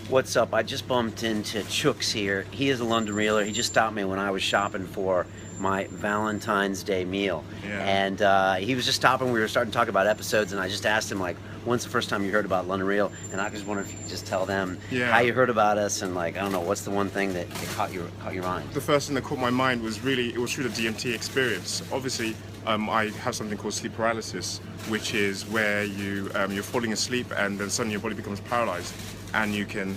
What's up? I just bumped into Chooks here. He is a London Reeler. He just stopped me when I was shopping for my Valentine's Day meal. Yeah. And he was just stopping. We were starting to talk about episodes, and I just asked him, like, when's the first time you heard about London Reel? And I just wondered if you could just tell them how you heard about us, and, like, I don't know, what's the one thing that caught your mind? The first thing that caught my mind was really, it was through the DMT experience. Obviously, I have something called sleep paralysis, which is where you're falling asleep and then suddenly your body becomes paralyzed, and you can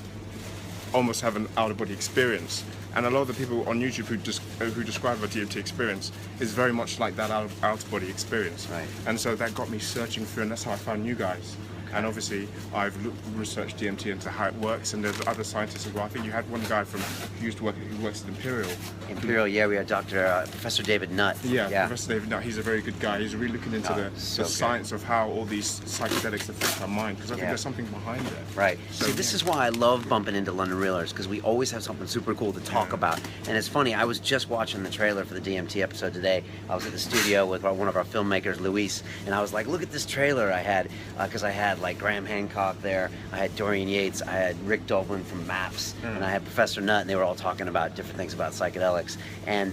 almost have an out-of-body experience. And a lot of the people on YouTube who describe a DMT experience is very much like that out-of-body experience. Right. And so that got me searching through, and that's how I found you guys. And obviously, I've researched DMT into how it works, and there's other scientists as well. I think you had one guy who works at Imperial. Imperial, yeah, we had Professor David Nutt. Yeah, Professor David Nutt. He's a very good guy. He's really looking into the science of how all these psychedelics affect our mind, because I think there's something behind it. Right. So, see, this is why I love bumping into London Reelers, because we always have something super cool to talk about. And it's funny, I was just watching the trailer for the DMT episode today. I was at the studio with one of our filmmakers, Luis, and I was like, look at this trailer I had, because I had like Graham Hancock there, I had Dorian Yates, I had Rick Doblin from MAPS, and I had Professor Nutt, and they were all talking about different things about psychedelics. And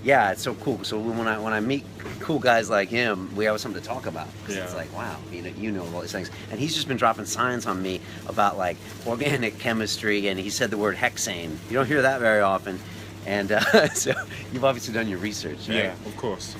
yeah, it's so cool. So when I meet cool guys like him, we have something to talk about. It's like, wow, you know all these things. And he's just been dropping science on me about like organic chemistry, and he said the word hexane. You don't hear that very often. And so you've obviously done your research, right? Yeah, of course.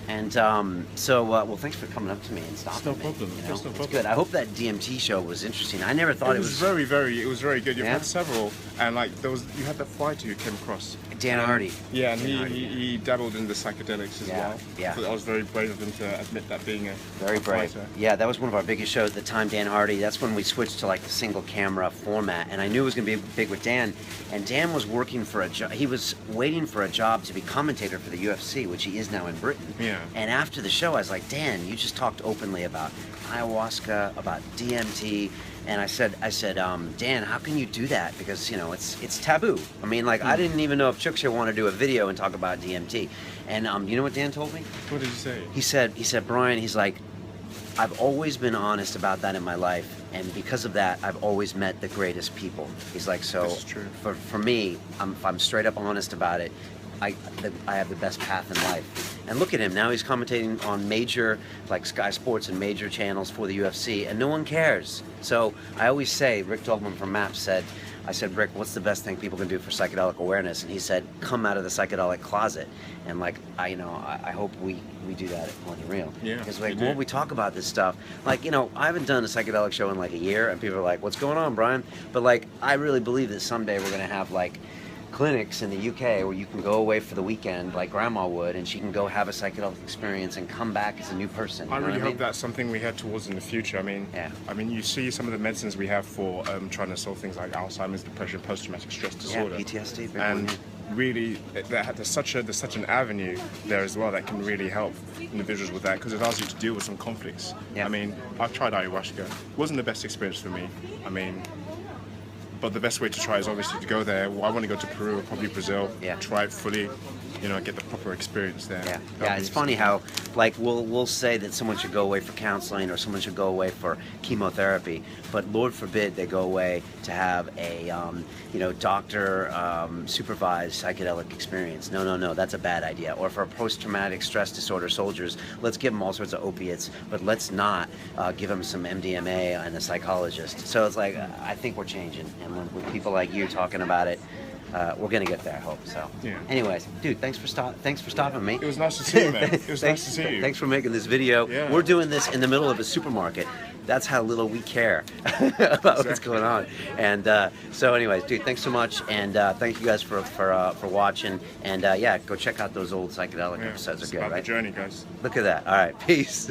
And well, thanks for coming up to me and stopping me. No problem. You know? It's no problem. It's good. I hope that DMT show was interesting. I never thought it was very good. You've had several, and like you had that fighter who came across. Dan Hardy. Yeah, and he dabbled in the psychedelics as well. Yeah. I thought that was very brave of him to admit that being a very brave. fighter. Yeah, that was one of our biggest shows at the time, Dan Hardy. That's when we switched to like the single camera format, and I knew it was going to be big with Dan. And Dan was working for a job. He was waiting for a job to be commentator for the UFC, which he is now in Britain. Yeah. And after the show, I was like, Dan, you just talked openly about ayahuasca, about DMT. And I said, Dan, how can you do that? Because, you know, it's taboo. I mean, like, I didn't even know if Chooks wanted to do a video and talk about DMT. And you know what Dan told me? What did he say? He said, Brian, he's like, I've always been honest about that in my life, and because of that, I've always met the greatest people. He's like, so This is true. For me, if I'm straight up honest about it, I have the best path in life. And look at him, now he's commentating on major, like Sky Sports and major channels for the UFC, and no one cares. So I always say, Rick Doblin from MAPS said, I said, Rick, what's the best thing people can do for psychedelic awareness? And he said, come out of the psychedelic closet. And like, I hope we do that at London Reel. Yeah, because like, when we talk about this stuff, like, you know, I haven't done a psychedelic show in like a year, and people are like, what's going on, Brian? But like, I really believe that someday we're gonna have like clinics in the UK where you can go away for the weekend like Grandma would, and she can go have a psychedelic experience and come back as a new person. I really hope that's something we head towards in the future. I mean, you see some of the medicines we have for trying to solve things like Alzheimer's, depression, post-traumatic stress disorder, PTSD, and really, there's such an avenue there as well that can really help individuals with that, because it allows you to deal with some conflicts. Yeah. I mean, I've tried ayahuasca. It wasn't the best experience for me. I mean, but the best way to try is obviously to go there. I want to go to Peru or probably Brazil, try it fully, you know, get the proper experience there. Yeah, it's funny how, like, we'll say that someone should go away for counseling or someone should go away for chemotherapy, but Lord forbid they go away to have a, doctor supervised psychedelic experience. No, that's a bad idea. Or for post-traumatic stress disorder soldiers, let's give them all sorts of opiates, but let's not give them some MDMA and a psychologist. So it's like, I think we're changing, and with people like you talking about it, we're gonna get there, I hope. So, anyways, dude, thanks for stopping me. It was nice to see you, man. It was nice to see you. Thanks for making this video. Yeah. We're doing this in the middle of a supermarket. That's how little we care about what's going on. And so, anyways, dude, thanks so much, and thank you guys for watching. And go check out those old psychedelic episodes. They're good, right? The journey, guys. Look at that. All right, peace.